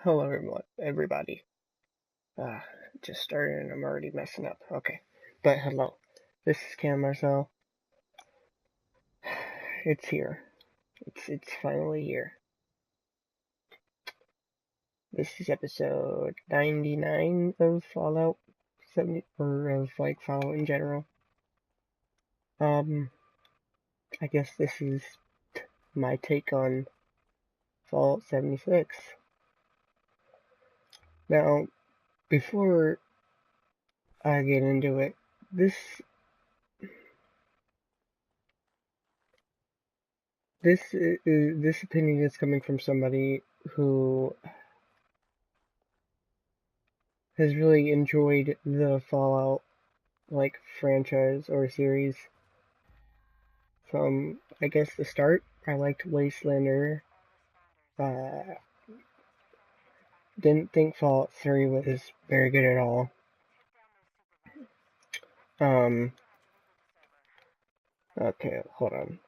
Hello, everybody. Just started and I'm already messing up. Okay, but hello. This is Cam Marcel. It's here. It's finally here. This is episode 99 of Fallout 70, or of like Fallout in general. I guess this is my take on Fallout 76. Now, before I get into it, this opinion is coming from somebody who has really enjoyed the Fallout franchise or series from I guess the start. I liked Wastelander. Didn't think Fallout 3 was very good at all. Okay, hold on.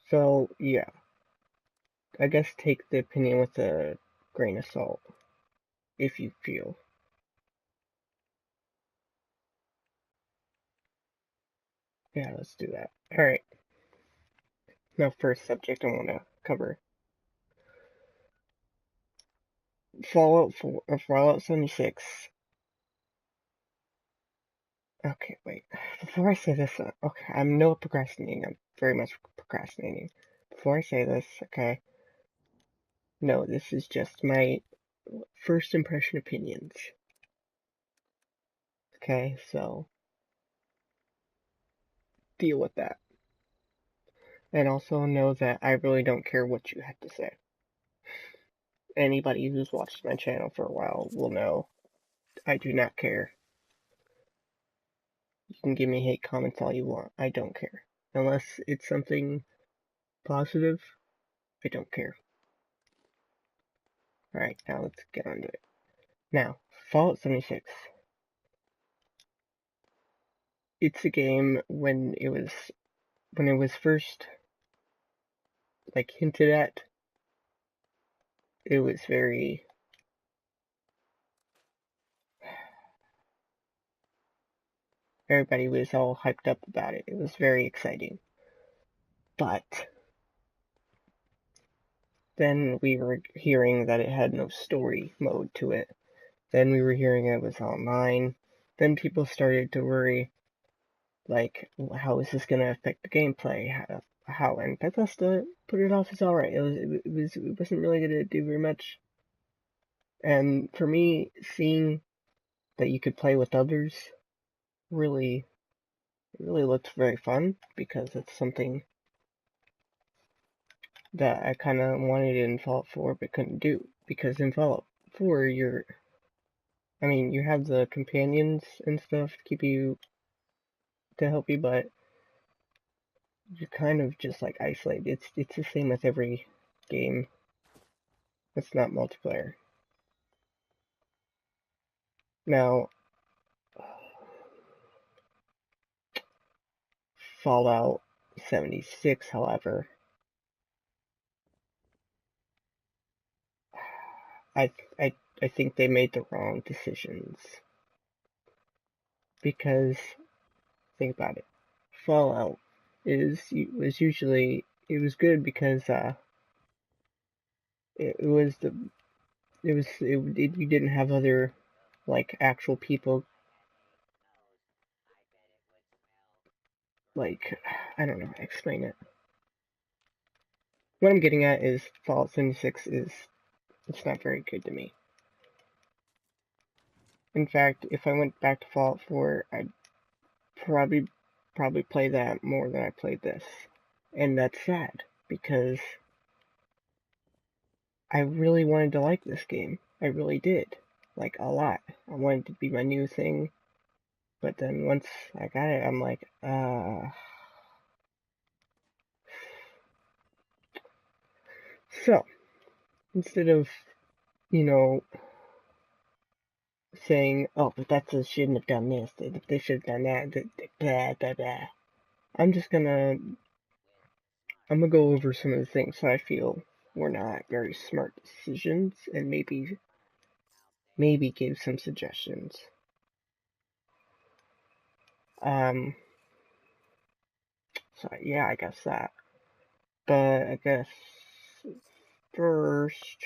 So yeah, I guess take the opinion with a grain of salt, if you feel. Yeah, let's do that. Alright. Now, first subject I want to cover. Fallout 4, or Fallout 76. Okay, wait. Before I say this, okay, I'm no procrastinating. I'm very much procrastinating. Before I say this, okay, no, this is just my first impression opinions. Okay, so deal with that. And also know that I really don't care what you have to say. Anybody who's watched my channel for a while will know I do not care. You can give me hate comments all you want. I don't care. Unless it's something positive, I don't care. Alright, now let's get on to it. Now, Fallout 76. It's a game when it was first hinted at, it was very everybody was all hyped up about it. It was very exciting. But then we were hearing that it had no story mode to it. Then we were hearing it was online. Then people started to worry, how is this going to affect the gameplay? How? And Bethesda put it off as alright. It wasn't really going to do very much. And for me, seeing that you could play with others really looked very fun, because it's something that I kind of wanted in Fallout 4 but couldn't do. Because in Fallout 4, you have the companions and stuff to help you, but you're kind of just isolated. It's the same with every game. It's not multiplayer. Now, Fallout 76, however, I think they made the wrong decisions. Because, think about it. Fallout was good because you didn't have other actual people, I don't know how to explain it. What I'm getting at is Fallout 76 it's not very good to me. In fact, if I went back to Fallout 4, I'd probably play that more than I played this. And that's sad, because I really wanted to like this game. I really did. A lot. I wanted it to be my new thing. But then once I got it, I'm like, So, instead of, saying, oh, but Bethesda shouldn't have done this, they should have done that, blah, blah, blah. I'm I'm gonna go over some of the things that I feel were not very smart decisions, and maybe give some suggestions. So yeah, I guess that. But I guess first,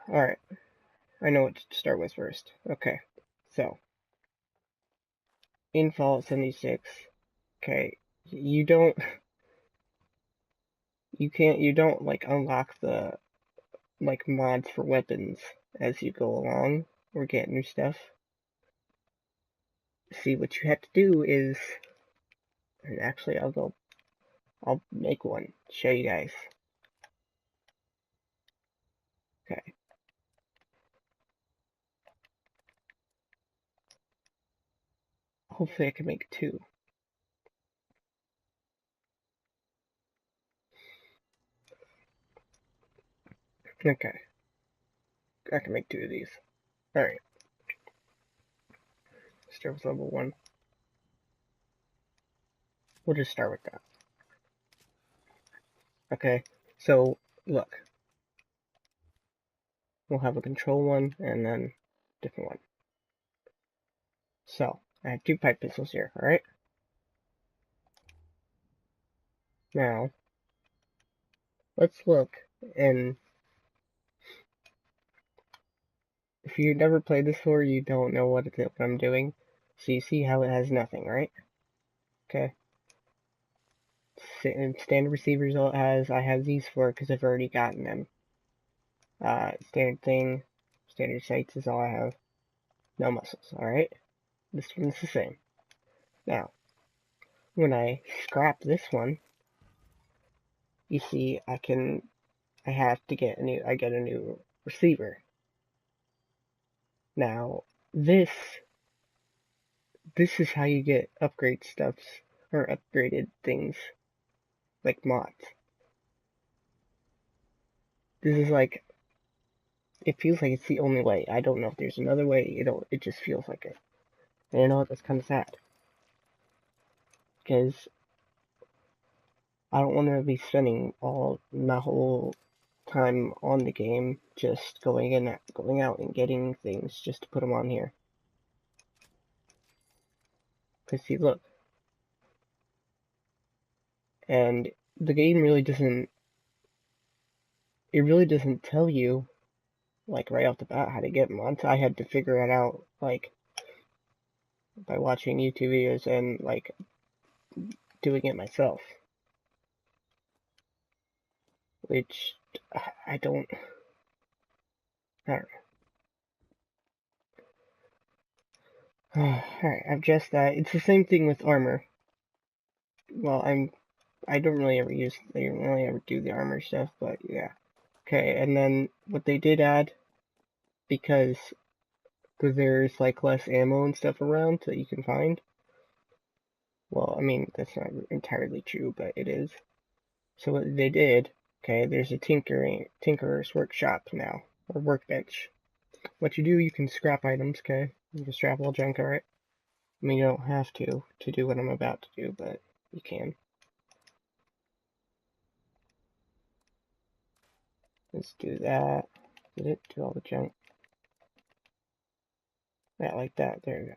alright, I know what to start with first. Okay, so, in Fallout 76, okay, you don't, you don't, like, unlock the, like, mods for weapons as you go along, or get new stuff. See, what you have to do is, and actually, I'll make one, show you guys. Okay. Hopefully I can make two. Okay. I can make two of these. Alright. Start with level 1. We'll just start with that. Okay, so, look. We'll have a control one, and then a different one. So, I have 2 pipe pistols here, alright? Now, let's look, and if you've never played this before, you don't know what I'm doing. So you see how it has nothing, right? Okay. Standard receivers all it has, I have these for because I've already gotten them. Standard sights is all I have. No muscles, alright? This one's the same. Now, when I scrap this one, you see I have to get I get a new receiver. Now, this is how you get upgrade stuffs, or upgraded things, like mods. This is like, it feels like it's the only way. I don't know if there's another way, it just feels like it. And you know what, that's kind of sad. Because I don't want to be spending all my whole time on the game just going out and getting things just to put them on here. Because see, look. And the game really doesn't tell you, like, right off the bat how to get mods. I had to figure it out, like, by watching YouTube videos and, like, doing it myself. Which, I don't know. Alright, I've just that. It's the same thing with armor. Well, I don't really ever do the armor stuff, but yeah. Okay, and then what they did add, because there's like less ammo and stuff around that you can find. Well, I mean, that's not entirely true, but it is. So what they did, okay, there's a tinkerer's workshop now, or workbench. What you do, you can scrap items, okay? You can scrap all junk, alright? I mean, you don't have to do what I'm about to do, but you can. Let's do that. Did it do all the junk? Yeah, like that. There you go.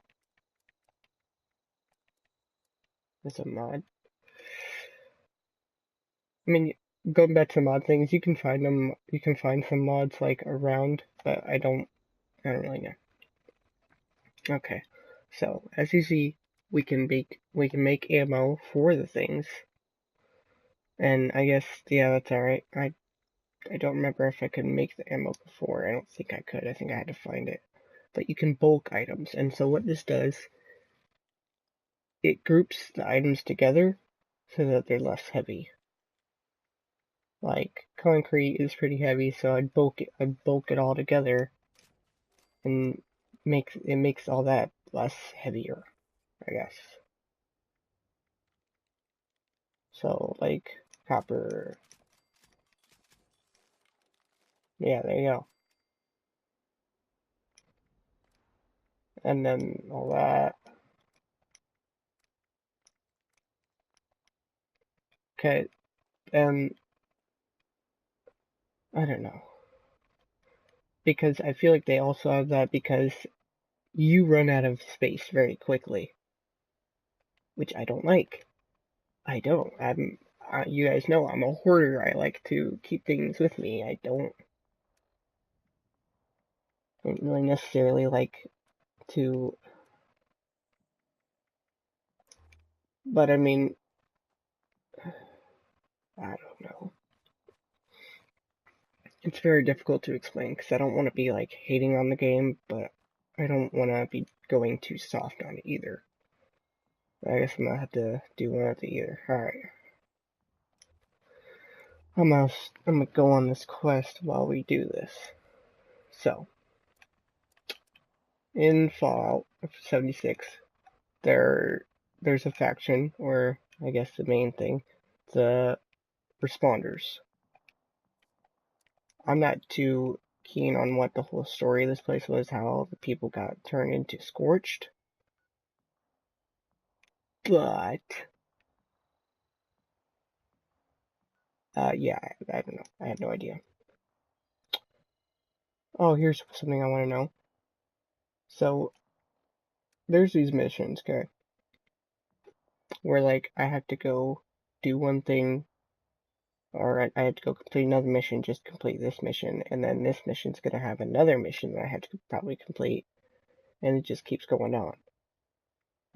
There's a mod. I mean, going back to mod things, you can find them. You can find some mods like around, but I don't really know. Okay, so as you see, we can make ammo for the things, and I guess yeah, that's all right. I don't remember if I could make the ammo before. I don't think I could. I think I had to find it. But you can bulk items, and so what this does, it groups the items together so that they're less heavy. Like concrete is pretty heavy, so I'd bulk it all together, and makes all that less heavier, I guess. So like copper, yeah, there you go. and then all that. Okay, and I don't know. Because I feel like they also have that because you run out of space very quickly, which I don't like. I don't. You guys know I'm a hoarder. I like to keep things with me. I don't really necessarily like to, but I mean, I don't know. It's very difficult to explain because I don't want to be like hating on the game, but I don't want to be going too soft on it either. I guess I'm gonna have to do one of the either. Alright. I'm gonna go on this quest while we do this. So, in Fallout 76, there's a faction, or I guess the main thing, the responders. I'm not too keen on what the whole story of this place was, how the people got turned into Scorched. But, yeah, I don't know. I have no idea. Oh, here's something I want to know. So, there's these missions, okay, where, like, I have to go do one thing, or I have to go complete another mission, just complete this mission, and then this mission's gonna have another mission that I have to probably complete, and it just keeps going on.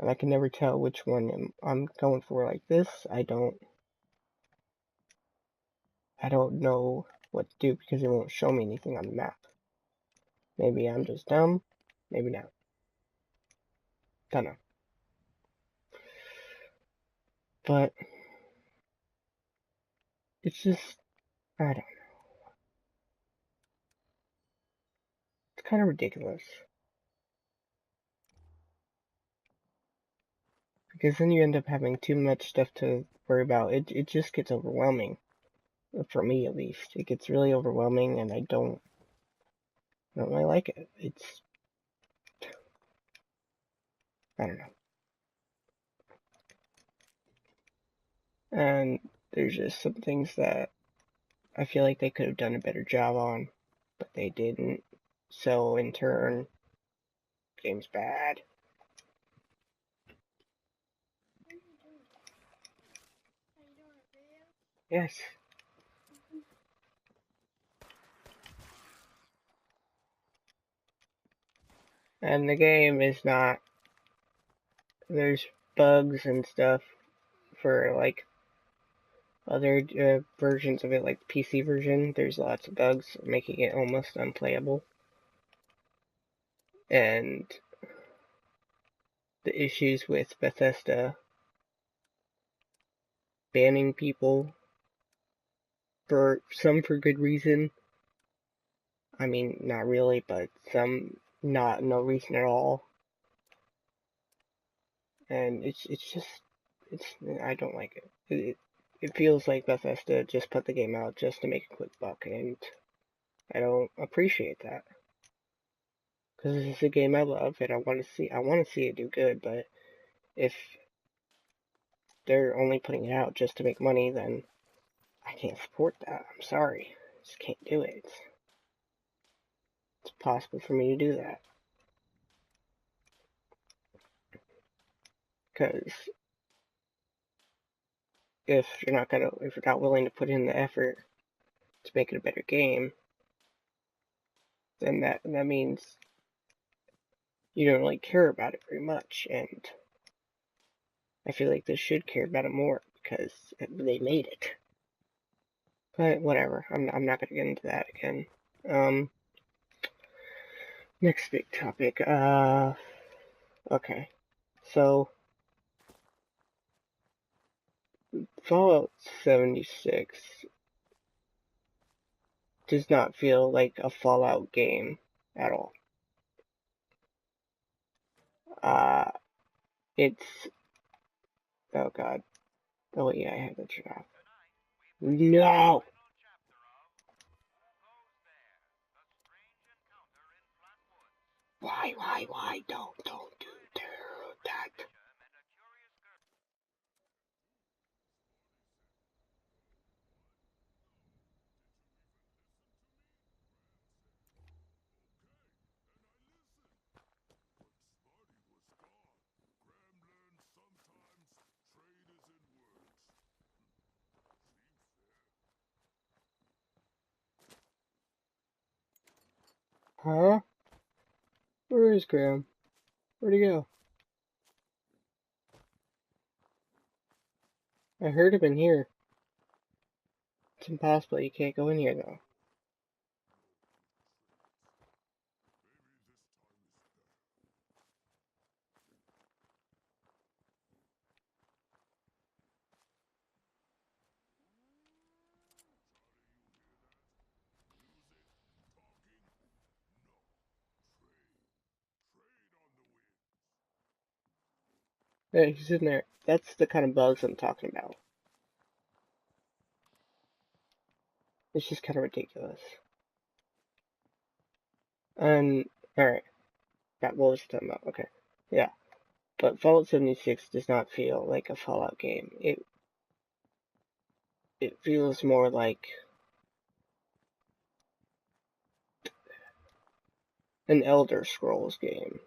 And I can never tell which one I'm going for. Like this, I don't know what to do because it won't show me anything on the map. Maybe I'm just dumb, maybe not. Don't know. But it's just, I don't know. It's kind of ridiculous. Because then you end up having too much stuff to worry about. It just gets overwhelming. For me, at least. It gets really overwhelming, and I don't really like it. I don't know. And there's just some things that I feel like they could have done a better job on, but they didn't. So, in turn, game's bad. Yes. And the game is not, there's bugs and stuff for like other versions of it, like the PC version. There's lots of bugs making it almost unplayable. And the issues with Bethesda banning people for good reason. I mean, not really, but some no reason at all. And it's just I don't like it. It feels like Bethesda just put the game out just to make a quick buck, and I don't appreciate that. Because this is a game I love, and I want to see it do good. But if they're only putting it out just to make money, then I can't support that. I'm sorry, I just can't do it. It's possible for me to do that. Because if you're not willing to put in the effort to make it a better game, then that means you don't really care about it very much, and I feel like they should care about it more because they made it. But whatever, I'm not gonna get into that again. Next big topic. Okay, so Fallout 76 does not feel like a Fallout game at all. It's, oh god. Oh yeah, I have that shit off. No! Why, don't do that. Huh? Where is Graham? Where'd he go? I heard him in here. It's impossible, you can't go in here though. Yeah, he's in there. That's the kind of bugs I'm talking about. It's just kind of ridiculous. And, alright. That what was talking about? Okay. Yeah. But Fallout 76 does not feel like a Fallout game. It feels more like an Elder Scrolls game.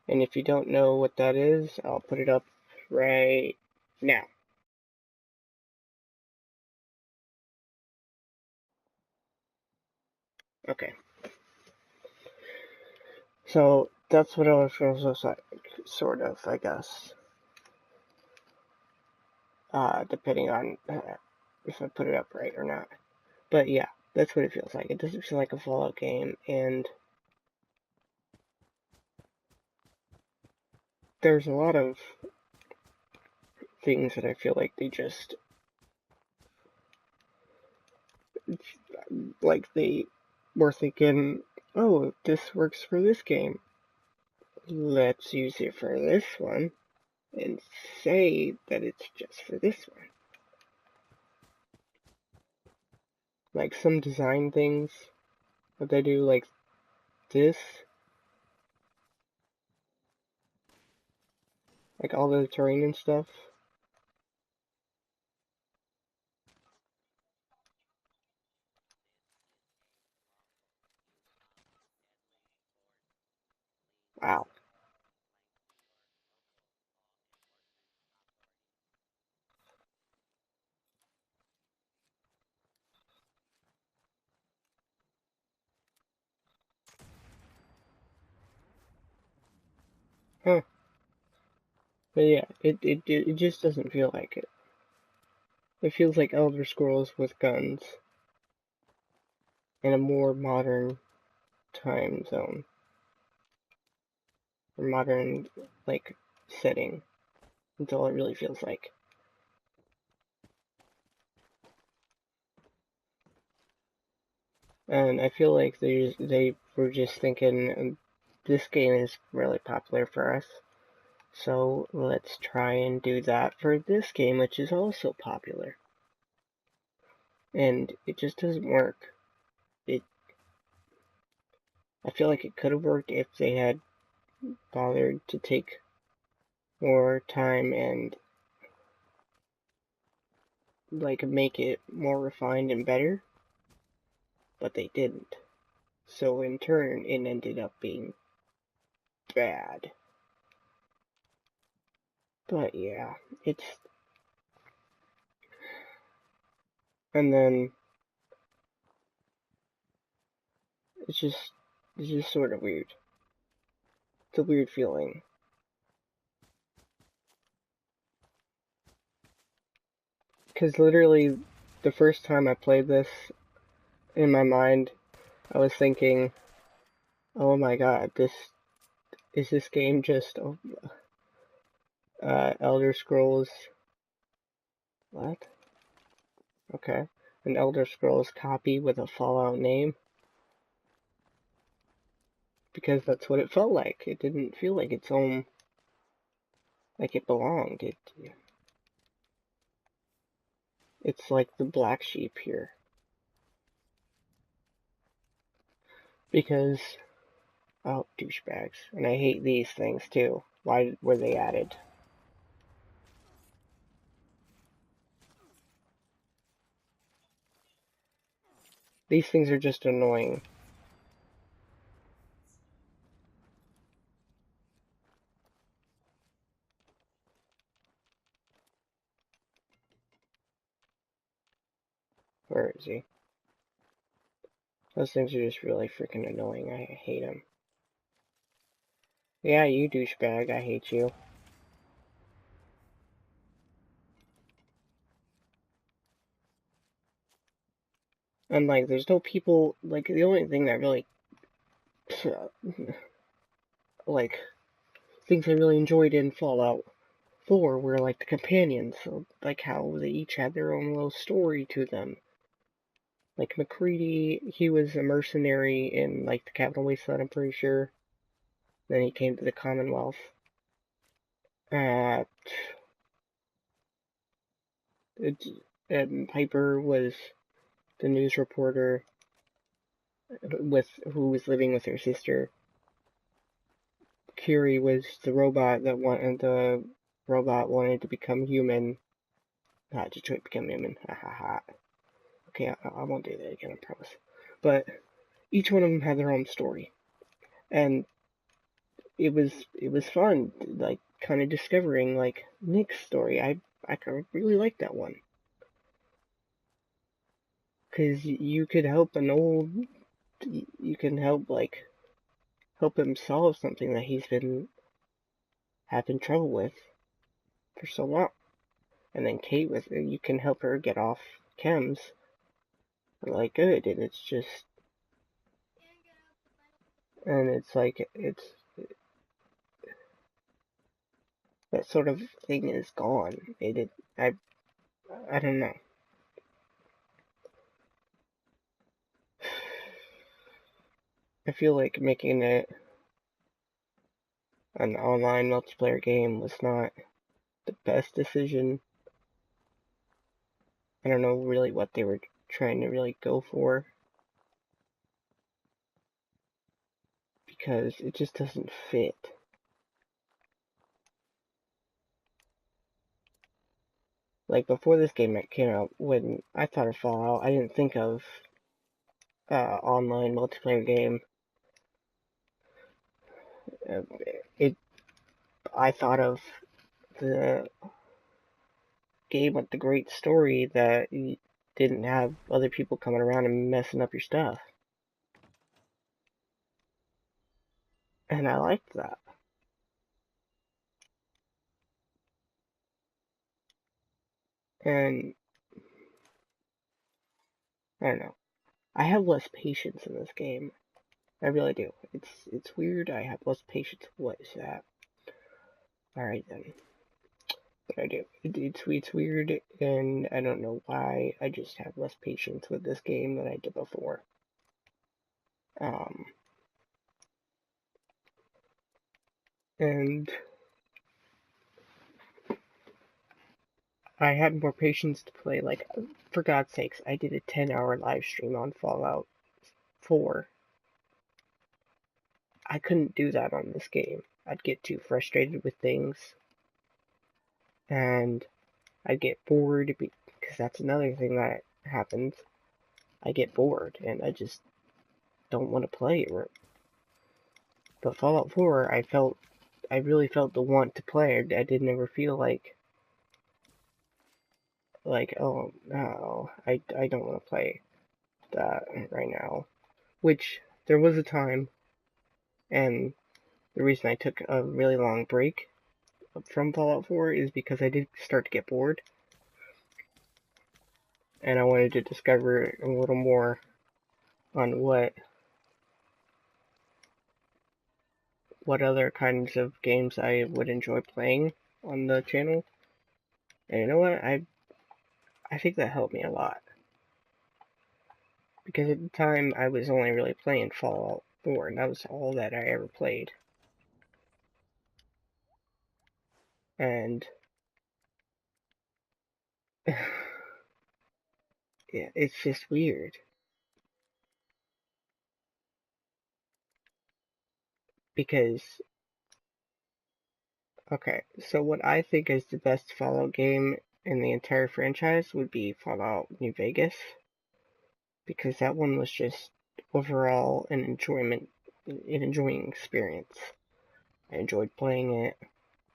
And if you don't know what that is, I'll put it up right now. Okay. So that's what Elder Scrolls looks like, sort of, I guess. Depending on if I put it up right or not. But yeah, that's what it feels like. It doesn't feel like a Fallout game, and there's a lot of things that I feel like they just, like they were thinking, oh, this works for this game, let's use it for this one, and say that it's just for this one. Like some design things that they do, like this, like all the terrain and stuff. Wow. Huh. But yeah, it just doesn't feel like it. It feels like Elder Scrolls with guns in a more modern time zone, or modern, like, setting. That's all it really feels like. And I feel like they were just thinking, this game is really popular for us, so let's try and do that for this game, which is also popular. And it just doesn't work. I feel like it could have worked if they had bothered to take more time and, like, make it more refined and better, but they didn't. So in turn, it ended up being bad. But yeah, it's, and then it's just sort of weird. It's a weird feeling. Because literally, the first time I played this, in my mind, I was thinking, oh my god, is this game just Elder Scrolls? What? Okay. An Elder Scrolls copy with a Fallout name? Because that's what it felt like. It didn't feel like its own, like it belonged. It's like the black sheep here. Because Oh, douchebags. And I hate these things too. Why were they added? These things are just annoying. Where is he? Those things are just really freaking annoying. I hate them. Yeah, you douchebag. I hate you. And, like, there's no people, like, the only thing that really, like, things I really enjoyed in Fallout 4 were, like, the companions. So, like, how they each had their own little story to them. Like, McCready, he was a mercenary in, like, the Capital Wasteland, I'm pretty sure. Then he came to the Commonwealth. Uh, it, and Piper was the news reporter who was living with her sister. Curie was the robot wanted to become human. Not Detroit become human. Ha ha ha. Okay, I won't do that again, I promise. But each one of them had their own story, and it was fun, like kind of discovering like Nick's story. I really liked that one because you could help you can help him solve something that he's been having trouble with for so long. And then Kate you can help her get off chems like good, and it's like that sort of thing is gone. I don't know. I feel like making it an online multiplayer game was not the best decision. I don't know really what they were trying to really go for because it just doesn't fit. Like before this game came out, when I thought of Fallout, I didn't think of online multiplayer game. Uh, it I thought of the game with the great story that you didn't have other people coming around and messing up your stuff. And I liked that. And I don't know. I have less patience in this game. I really do. It's weird. I have less patience. What is that? Alright then. But I do. It's weird, and I don't know why. I just have less patience with this game than I did before. Um, and I had more patience to play. Like, for God's sakes, I did a 10-hour live stream on Fallout 4. I couldn't do that on this game. I'd get too frustrated with things, and I'd get bored because that's another thing that happens. I get bored, and I just don't want to play. But Fallout 4, I really felt the want to play. I didn't ever feel like oh no, I don't want to play that right now. Which there was a time, and the reason I took a really long break from Fallout 4 is because I did start to get bored, and I wanted to discover a little more on what other kinds of games I would enjoy playing on the channel. And you know what? I think that helped me a lot. Because at the time I was only really playing Fallout 4, and that was all that I ever played. And yeah, it's just weird. because, okay, so what I think is the best Fallout game in the entire franchise would be Fallout New Vegas, because that one was just overall an enjoying experience. I enjoyed playing it.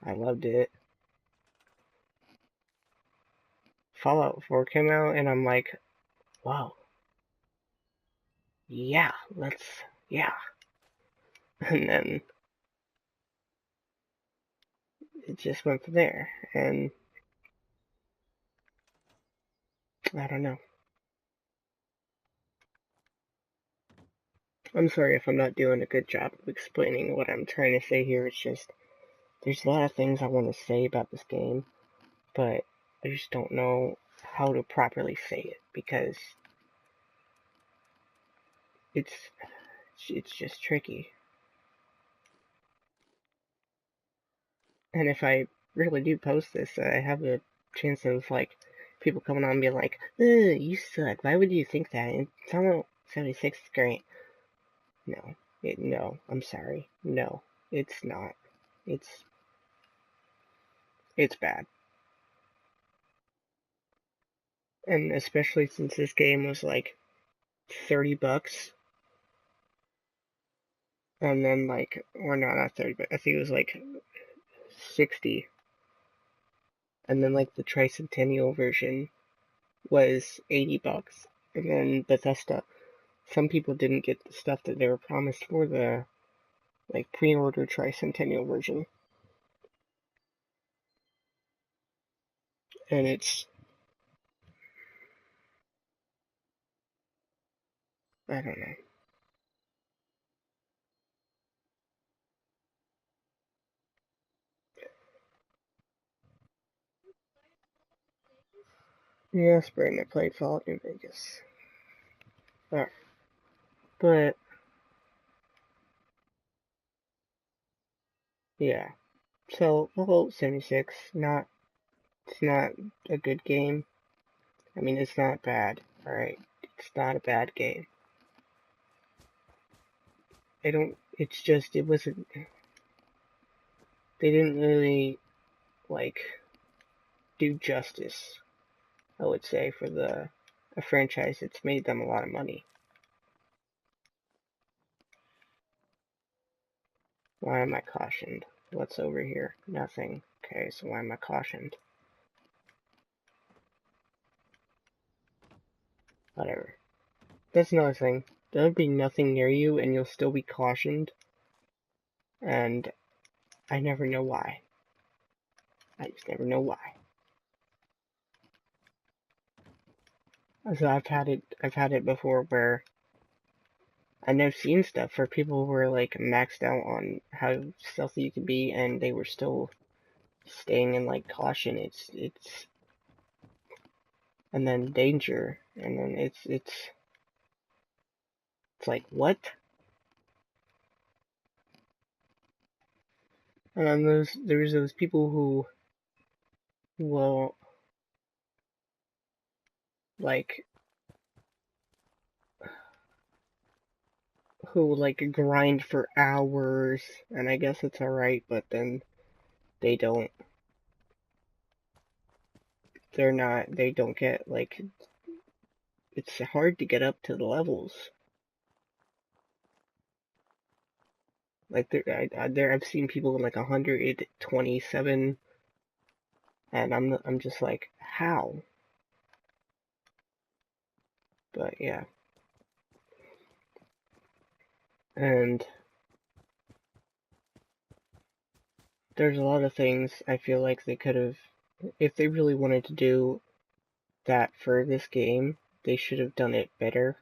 I loved it. Fallout 4 came out, and I'm like, wow, yeah, yeah. And then it just went from there, and I don't know. I'm sorry if I'm not doing a good job of explaining what I'm trying to say here. It's just, there's a lot of things I want to say about this game, but I just don't know how to properly say it, because it's just tricky. And if I really do post this, I have a chance of, like, people coming on and being like, ugh, you suck, why would you think that? And Fallout 76 is great. No, I'm sorry. No, it's not. It's bad. And especially since this game was like $30, and then like, or no, not 30, but I think it was like 60, and then like the Tricentennial version was $80, and then Bethesda. Some people didn't get the stuff that they were promised for the like pre-order Tricentennial version, and it's, I don't know. Yeah, Brandon, I played Fallout New Vegas. Alright. But yeah. So Fallout 76, it's not a good game. I mean, it's not bad, alright? It's not a bad game. It's just, it wasn't, they didn't really, like, do justice, I would say, for a franchise that's made them a lot of money. Why am I cautioned? What's over here? Nothing. Okay, so why am I cautioned? Whatever. That's another thing. There'll be nothing near you and you'll still be cautioned. And I never know why. I just never know why. So I've had it before where I've seen stuff where people were like maxed out on how stealthy you could be and they were still staying in like caution. It's and then danger, and then it's like, what? And then there's those people who will like grind for hours, and I guess it's alright, but then they don't they don't get like, it's hard to get up to the levels. Like I've seen people in like 127, and I'm just like, how? But yeah, and there's a lot of things I feel like they could have, if they really wanted to do that for this game, they should have done it better,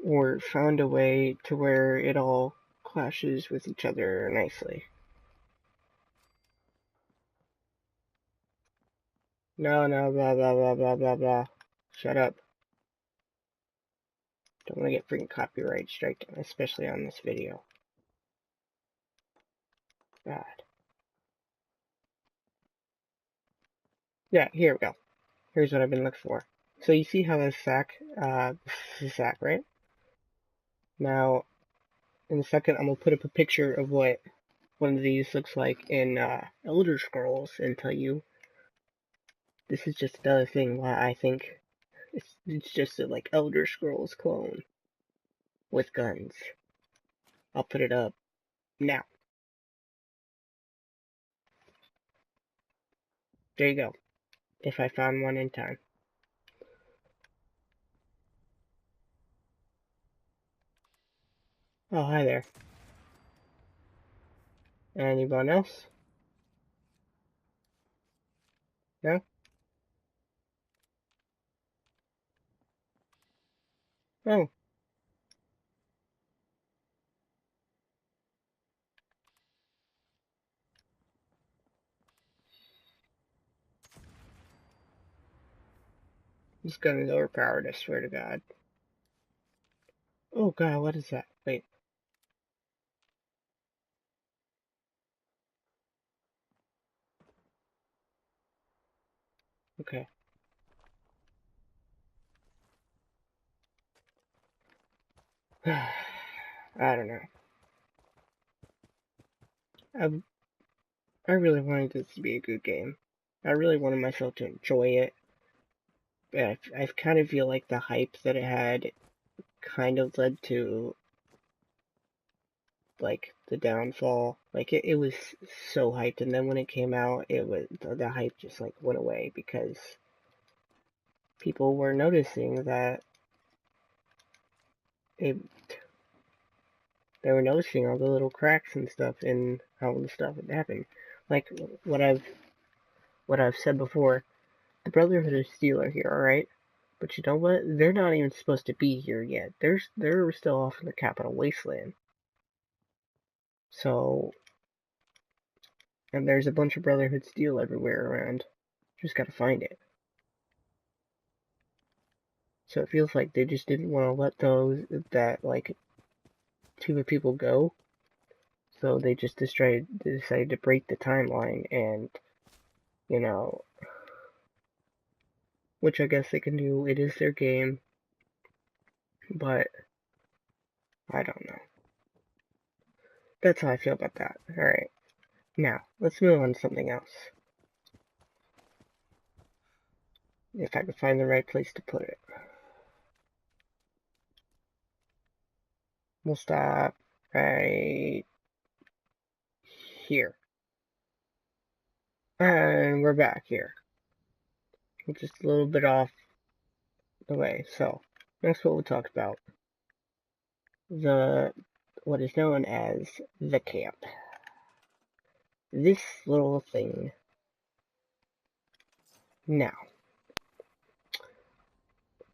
or found a way to where it all clashes with each other nicely. No, blah, blah, blah, blah, blah, blah. Shut up. Don't want to get freaking copyright strike, especially on this video. God. Yeah, here we go. Here's what I've been looking for. So you see how this sack, this is a sack, right? Now, in a second, I'm going to put up a picture of what one of these looks like in Elder Scrolls and tell you this is just another thing why I think it's just a like Elder Scrolls clone with guns. I'll put it up now. There you go. If I found one in time. Oh, hi there. Anyone else? No? Oh. This gun is overpowered, I swear to God. Oh God, what is that? Wait. Okay. I don't know. I really wanted this to be a good game. I really wanted myself to enjoy it. But I kind of feel like the hype that it had kind of led to like the downfall. Like it was so hyped, and then when it came out, it was the hype just like went away because people were noticing that it. They were noticing all the little cracks and stuff in how the stuff had happened. Like what I've said before, the Brotherhood of Steel are here, alright? But you know what? They're not even supposed to be here yet. They're still off in the Capital Wasteland. So, and there's a bunch of Brotherhood Steel everywhere around. Just gotta find it. So it feels like they just didn't want to let that like team of people go. So they just decided to break the timeline and, you know, which I guess they can do. It is their game, but I don't know. That's how I feel about that. Alright, now, let's move on to something else. If I can find the right place to put it. We'll stop right here. And we're back here. We're just a little bit off the way. So, that's what we'll talk about. What is known as the camp. This little thing. Now,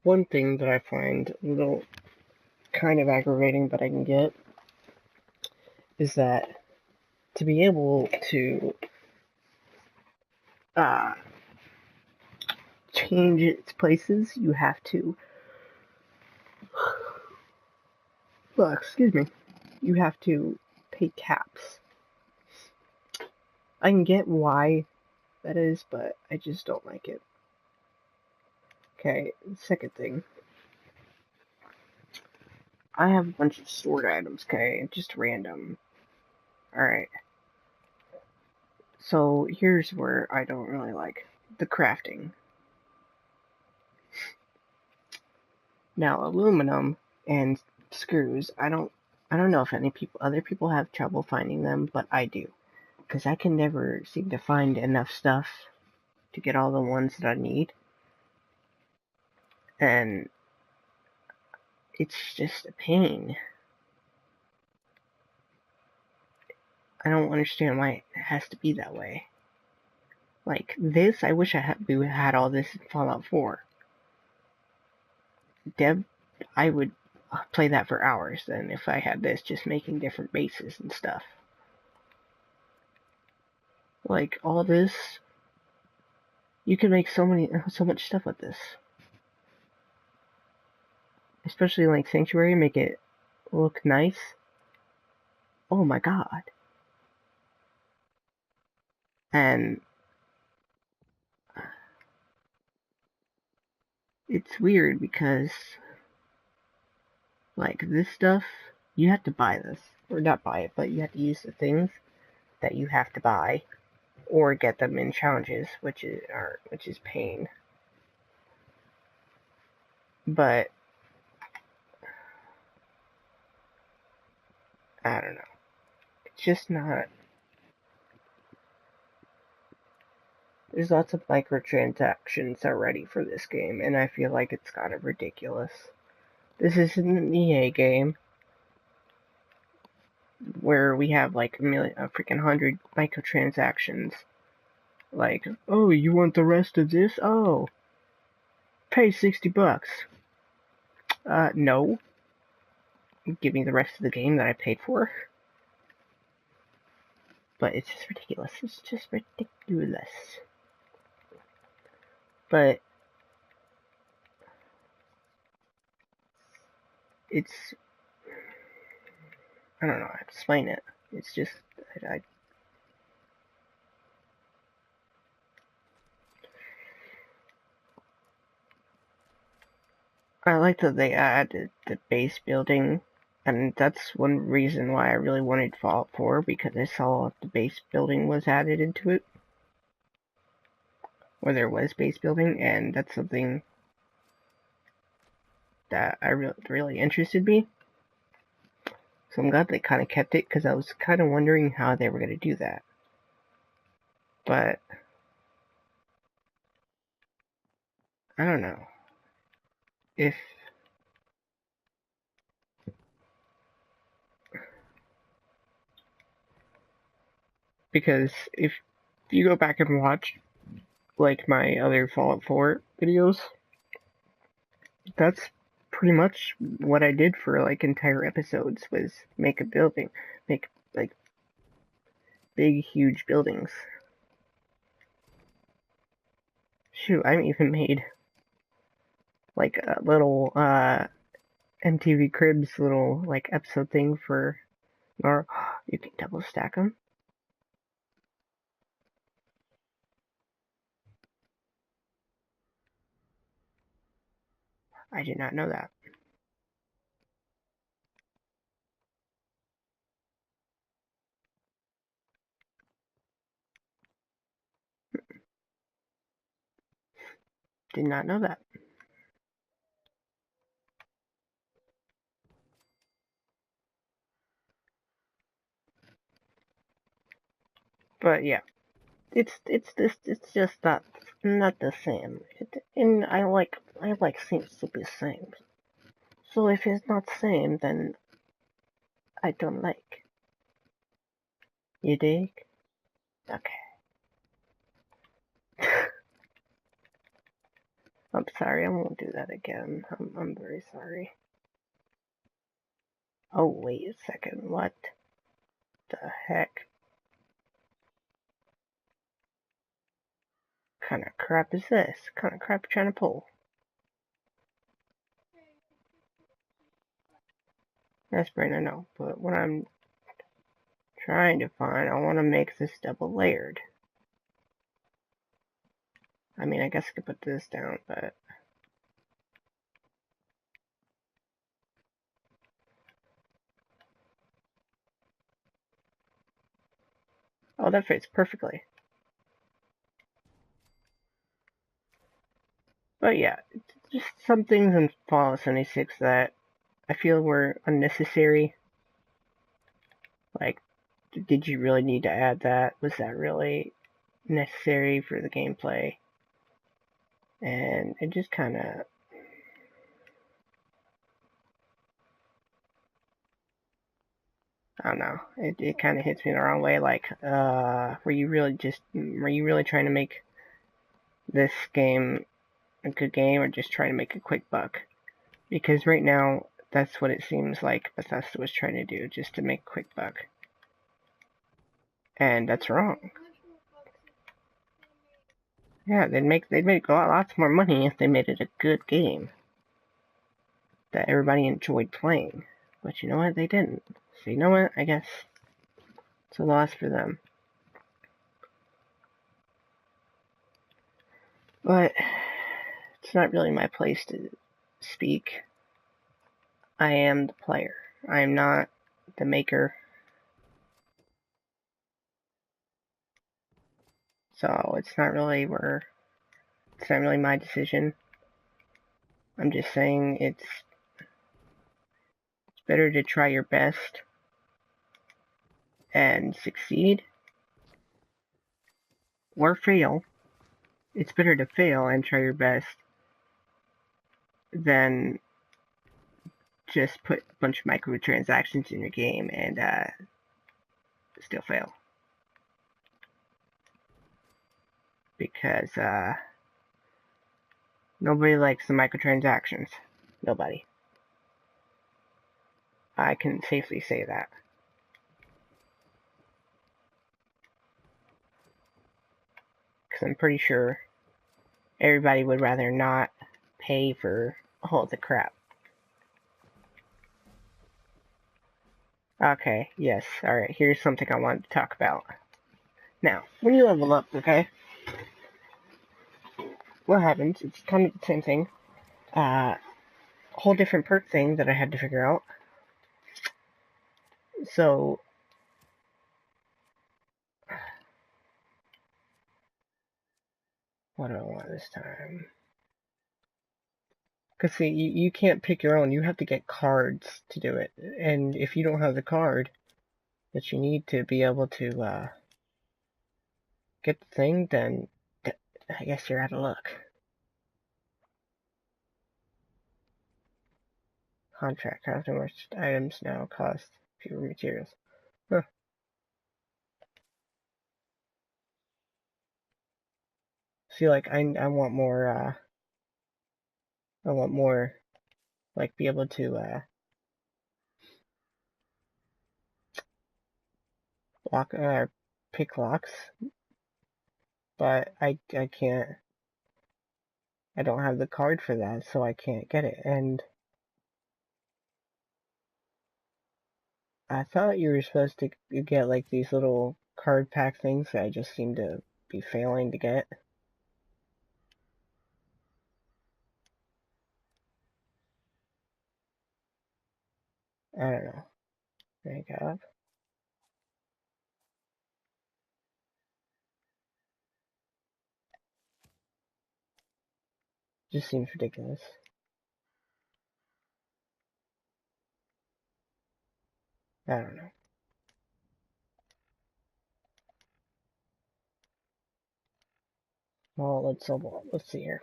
one thing that I find a little kind of aggravating, but I can get, is that to be able to change its places, you have to, well, excuse me, you have to pay taps. I can get why that is, but I just don't like it. Okay, second thing. I have a bunch of stored items, okay? Just random. Alright. So, here's where I don't really like the crafting. Now, aluminum and screws, I don't know if other people have trouble finding them, but I do. Because I can never seem to find enough stuff to get all the ones that I need. And it's just a pain. I don't understand why it has to be that way. Like this, I wish we had all this in Fallout 4. I would play that for hours then if I had this, just making different bases and stuff. Like all this, you can make so much stuff with this. Especially like Sanctuary, make it look nice. Oh my god. And it's weird because Like, this stuff, you have to buy this. Or not buy it, but you have to use the things that you have to buy. Or get them in challenges, which is pain. But I don't know. It's just not. There's lots of microtransactions already for this game, and I feel like it's kind of ridiculous. This isn't an EA game where we have like a freaking 100 microtransactions. Like, oh, you want the rest of this? Oh, pay $60. No. Give me the rest of the game that I paid for. But it's just ridiculous. It's just ridiculous. But it's, I don't know how to explain it. It's just, I like that they added the base building, and that's one reason why I really wanted Fallout 4, because I saw the base building was added into it, or there was base building, and that's something that really interested me. So I'm glad they kind of kept it, because I was kind of wondering how they were going to do that. But I don't know if because if you go back and watch like my other Fallout 4 videos, that's pretty much what I did for like entire episodes, was make a building, make like big huge buildings. Shoot, I even made like a little MTV Cribs little like episode thing for, or you can double stack them. I did not know that. Did not know that. But yeah, it's just not the same. And I like things to be the same. So if it's not the same, then I don't like. You dig? Okay. I'm sorry, I won't do that again. I'm very sorry. Oh, wait a second. What the heck? Kind of crap is this? Kind of crap trying to pull? That's great, I know. But what I'm trying to find, I want to make this double layered. I mean, I guess I could put this down, but oh, that fits perfectly. But yeah, just some things in Fallout 76 that I feel were unnecessary. Like, did you really need to add that? Was that really necessary for the gameplay? And it just kind of, I don't know, it kind of hits me the wrong way. Like, were you really trying to make this game a good game, or just trying to make a quick buck? Because right now, that's what it seems like Bethesda was trying to do, just to make a quick buck. And that's wrong. Yeah, they'd make lots more money if they made it a good game that everybody enjoyed playing. But you know what? They didn't. So you know what? I guess it's a loss for them. But it's not really my place to speak. I am the player. I am not the maker. So it's not really my decision. I'm just saying it's better to try your best and succeed or fail. It's better to fail and try your best than just put a bunch of microtransactions in your game and still fail. Because nobody likes the microtransactions. Nobody. I can safely say that. Because I'm pretty sure everybody would rather not pay for all the crap. Okay, yes, alright, here's something I wanted to talk about. Now, when you level up, okay, what happens? It's kind of the same thing. Whole different perk thing that I had to figure out. So, what do I want this time? Because see, you can't pick your own. You have to get cards to do it. And if you don't have the card that you need to be able to get the thing, then I guess you're out of luck. Contract. How much items now cost fewer materials? Huh. See, like, I want more, like, be able to, pick locks, but I can't, I don't have the card for that, so I can't get it, and I thought you were supposed to get, like, these little card pack things that I just seem to be failing to get. I don't know. Rank up. Just seems ridiculous. I don't know. Well, let's see here.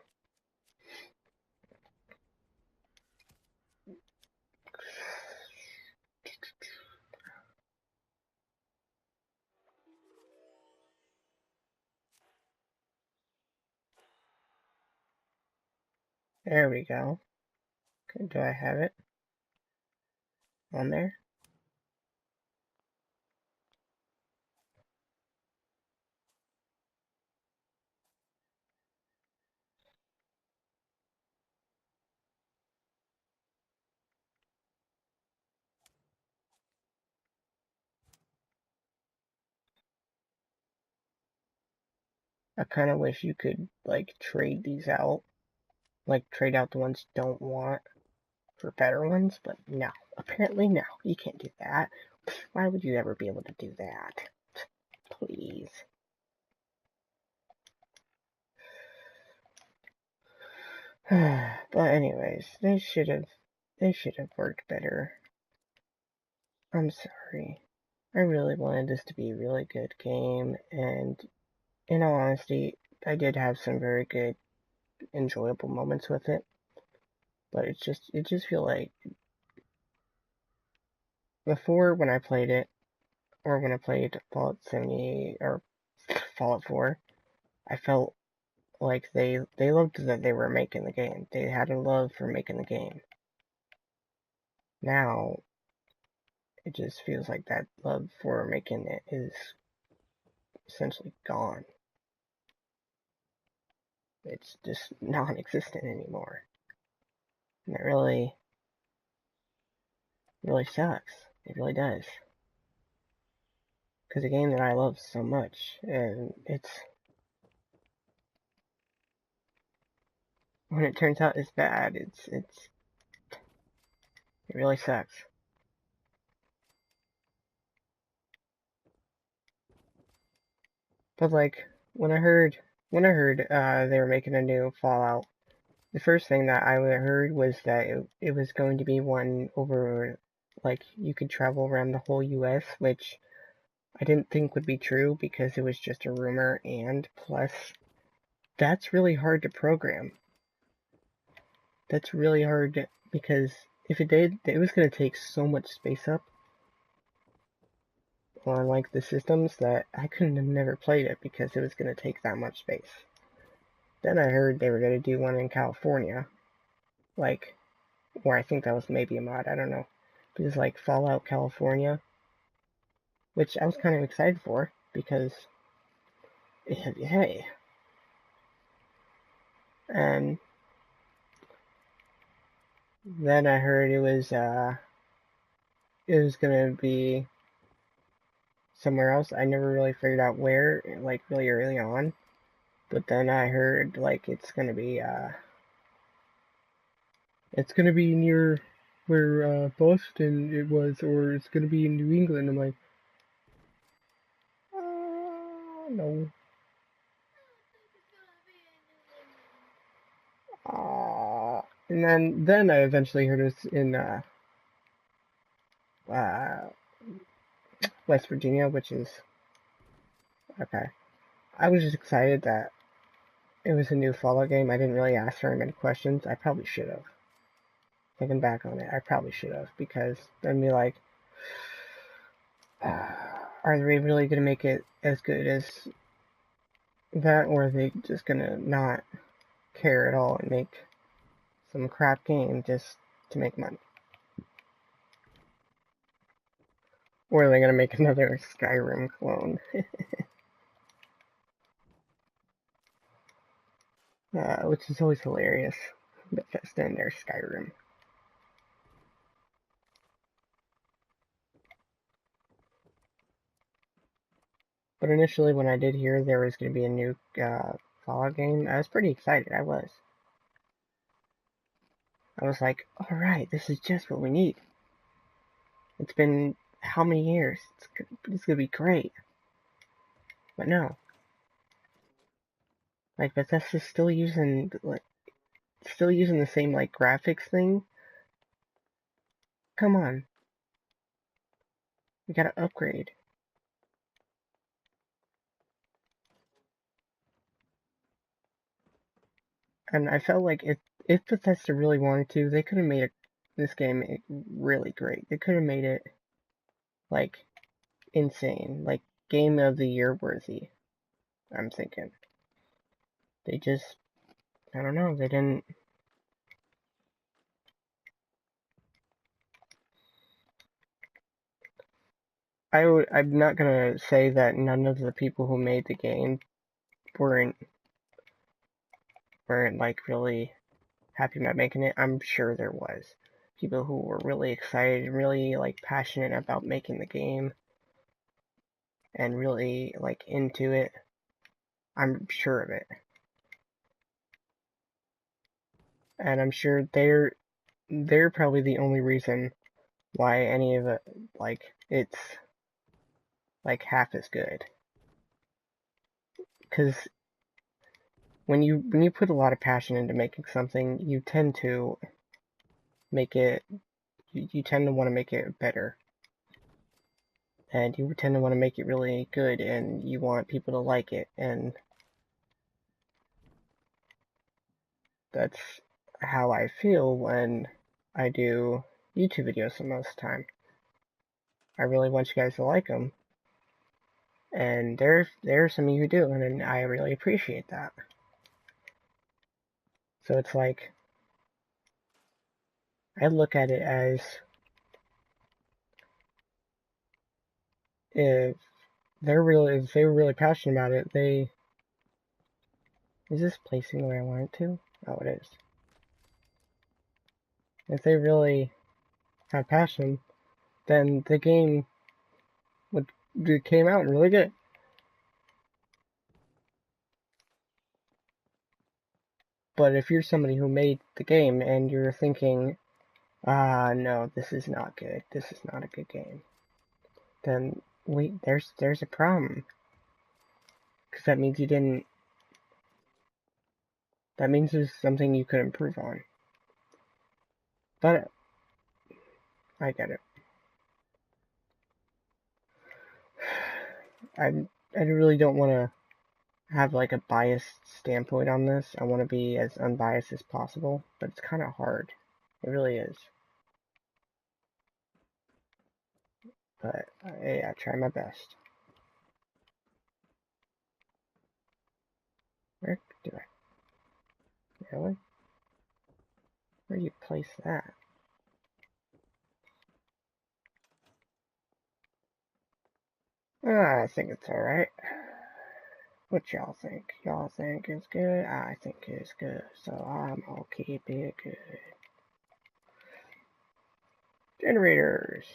There we go. Okay, do I have it on there? I kind of wish you could, like, trade these out. Like, trade out the ones you don't want for better ones, but no. Apparently, no. You can't do that. Why would you ever be able to do that? Please. But anyways, they should have worked better. I'm sorry. I really wanted this to be a really good game, and in all honesty, I did have some very good, enjoyable moments with it. But it just feel like before when I played it, or when I played Fallout 78 or Fallout 4, I felt like they loved that they were making the game. They had a love for making the game. Now, it just feels like that love for making it is essentially gone. It's just non-existent anymore. And it really sucks. It really does. Because a game that I love so much, and when it turns out it's bad, It really sucks. But like when I heard they were making a new Fallout, the first thing that I heard was that it was going to be one over, like, you could travel around the whole US, which I didn't think would be true because it was just a rumor, and plus, that's really hard to program. That's really hard because if it did, it was going to take so much space up on, like, the systems that I couldn't have never played it because it was going to take that much space. Then I heard they were going to do one in California, like, or I think that was maybe a mod, I don't know. But it was like Fallout California, which I was kind of excited for because, hey. And then I heard it was gonna be somewhere else. I never really figured out where, like, really early on. But then I heard, like, it's gonna be near where Boston it was, or it's gonna be in New England. I'm like, no. And then I eventually heard it was in uh, West Virginia, which is okay. I was just excited that it was a new Fallout game. I didn't really ask very many questions. I probably should have. Thinking back on it, I probably should have, because then be like, are they really gonna make it as good as that, or are they just gonna not care at all and make some crap game just to make money? Or are they gonna make another Skyrim clone? Which is always hilarious. Bethesda and their Skyrim. But initially, when I did hear there was going to be a new Fallout game, I was pretty excited. I was like, alright, this is just what we need. It's been how many years? It's going to be great. But no. Like, Bethesda's still using the same, like, graphics thing. Come on. We gotta upgrade. And I felt like if Bethesda really wanted to, they could have made this game really great. They could have made it, like, insane. Like, Game of the Year worthy, I'm thinking. They just, I don't know, they didn't. I'm not gonna say that none of the people who made the game weren't like really happy about making it. I'm sure there was people who were really excited, really like passionate about making the game, and really like into it. I'm sure of it, and I'm sure they're probably the only reason why any of it, like, it's like half as good. Because when you put a lot of passion into making something, you tend to make it, you tend to want to make it better, and you tend to want to make it really good, and you want people to like it, and that's how I feel when I do YouTube videos most of the time. I really want you guys to like them, and there are some of you who do, and I really appreciate that. So it's like, I look at it as, if they were really passionate about it, is this placing the way I want it to? Oh, it is. If they really have passion, then the game came out really good. But if you're somebody who made the game and you're thinking, No, this is not good. This is not a good game. Then, wait, there's a problem. Because that means you didn't... That means there's something you could improve on. But, I get it. I really don't want to have like a biased standpoint on this. I want to be as unbiased as possible, but it's kind of hard. It really is. But I try my best. Where do I? Really? Where do you place that? I think it's alright. What y'all think? Y'all think it's good? I think it's good, so I'll keep it good. Generators!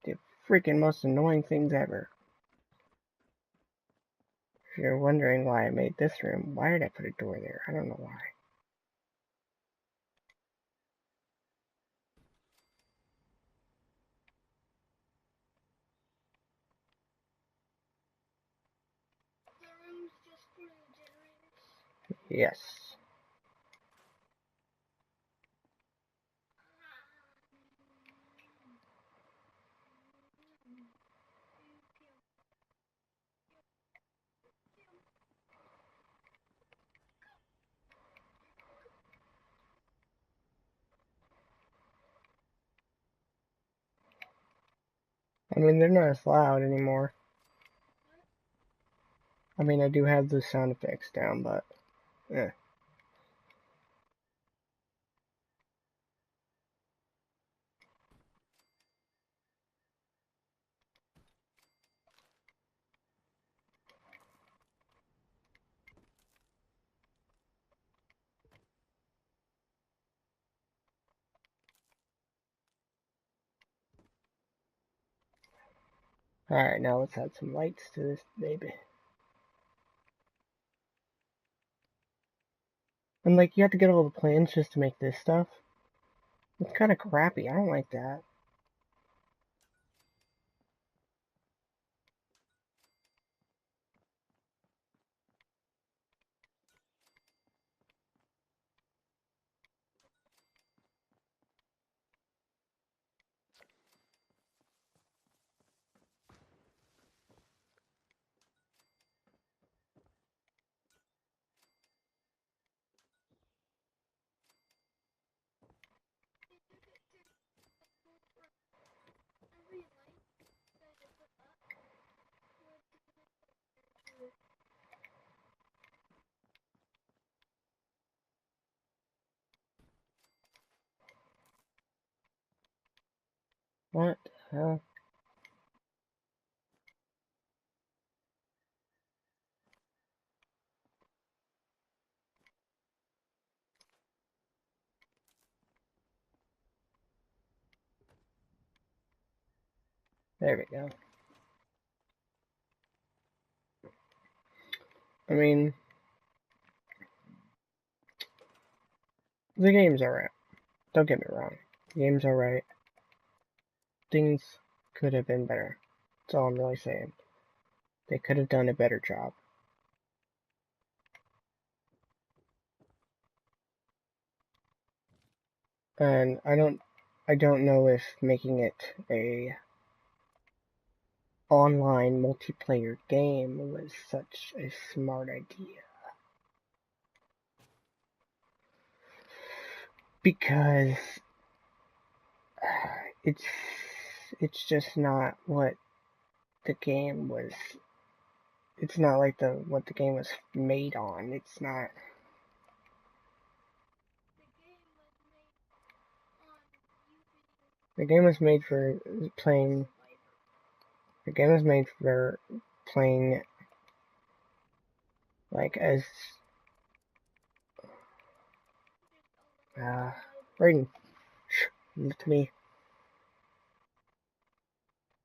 The freaking most annoying things ever. If you're wondering why I made this room, why did I put a door there? I don't know why. Yes. I mean, they're not as loud anymore. I mean, I do have the sound effects down, but, eh. Alright, now let's add some lights to this baby. And, like, you have to get all the plans just to make this stuff. It's kind of crappy. I don't like that. What the hell? There we go. I mean, the game's alright. Don't get me wrong. The game's alright. Things could have been better. That's all I'm really saying. They could have done a better job. And I don't know if making it a online multiplayer game was such a smart idea. Because it's just not what the game was. It's not like what the game was made on. It's not. The game was made for playing. The game was made for playing like as Brayden, give it to me.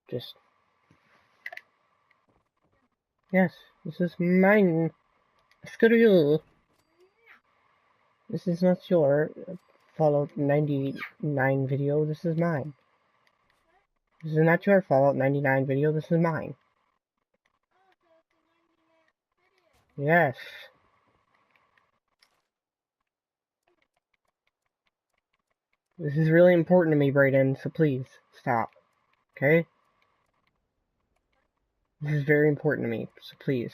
Just yes, this is mine. Screw you. This is not your Fallout 99 video. This is mine. This is not your Fallout 99 video. This is mine. Yes. This is really important to me, Brayden, so please, stop. Okay? This is very important to me, so please.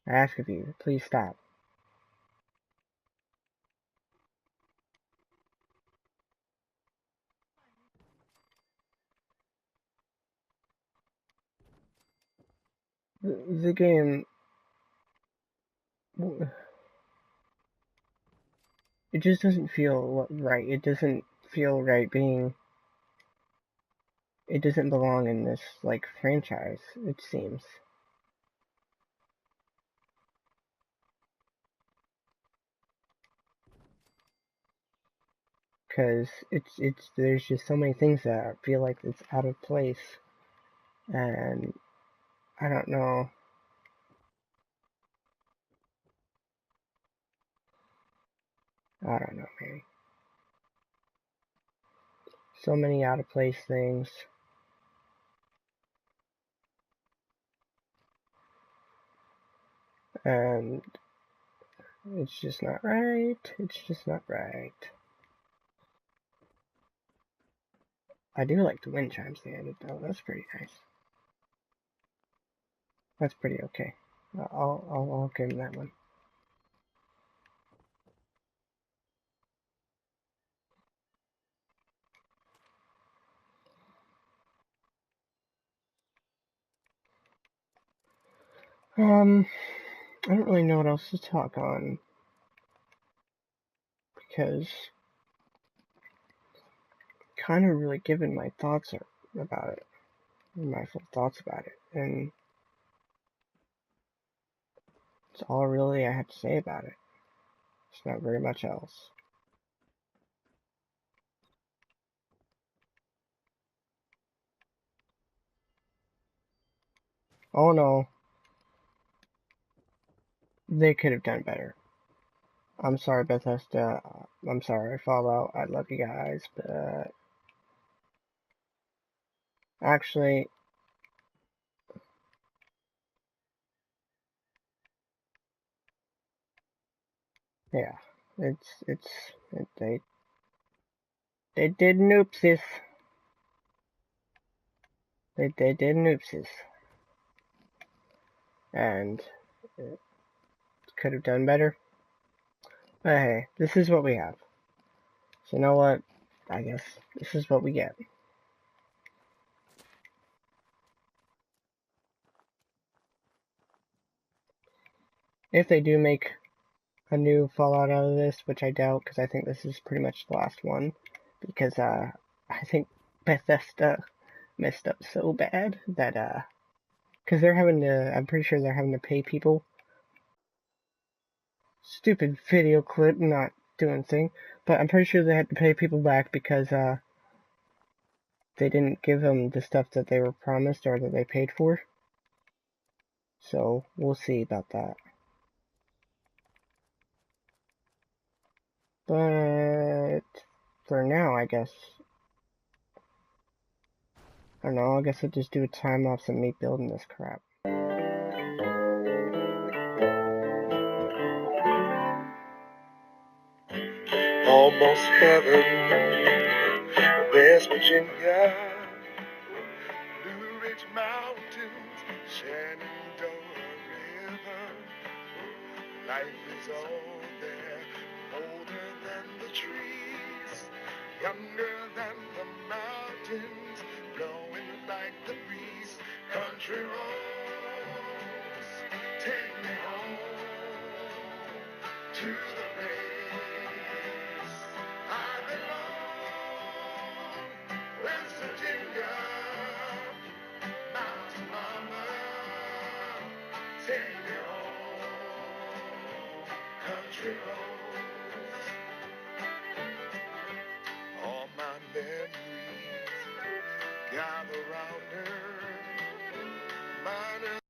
I ask of you, please stop. The game... It just doesn't feel right. It doesn't feel right being... It doesn't belong in this, like, franchise, it seems. Because there's just so many things that feel like it's out of place. And I don't know. I don't know, man. So many out of place things. And it's just not right. It's just not right. I do like the wind chimes they added though. That's pretty nice. That's pretty okay. I'll give him that one. I don't really know what else to talk on because kind of really given my thoughts about it, my full thoughts about it, and it's all really I have to say about it. It's not very much else. Oh no, they could have done better. I'm sorry, Bethesda. I'm sorry, Fallout. I love you guys, but actually, yeah, they did noopsies. They did noopsies, and it could have done better. But hey, this is what we have. So you know what? I guess this is what we get. If they do make a new Fallout out of this, which I doubt, because I think this is pretty much the last one, because I think Bethesda messed up so bad that because they're having to, I'm pretty sure they're having to pay people. Stupid video clip, not doing thing, but I'm pretty sure they had to pay people back because they didn't give them the stuff that they were promised or that they paid for. So we'll see about that. But for now, I guess, I don't know, I guess I'll just do a time lapse of me building this crap. Almost heaven, West Virginia, Blue Ridge Mountains, Shenandoah River. Life is all there, older than the trees, younger than the mountains, blowing like the breeze. Country roads, take me home to the place I belong. West Virginia, Mountain Mama, take me home, country road.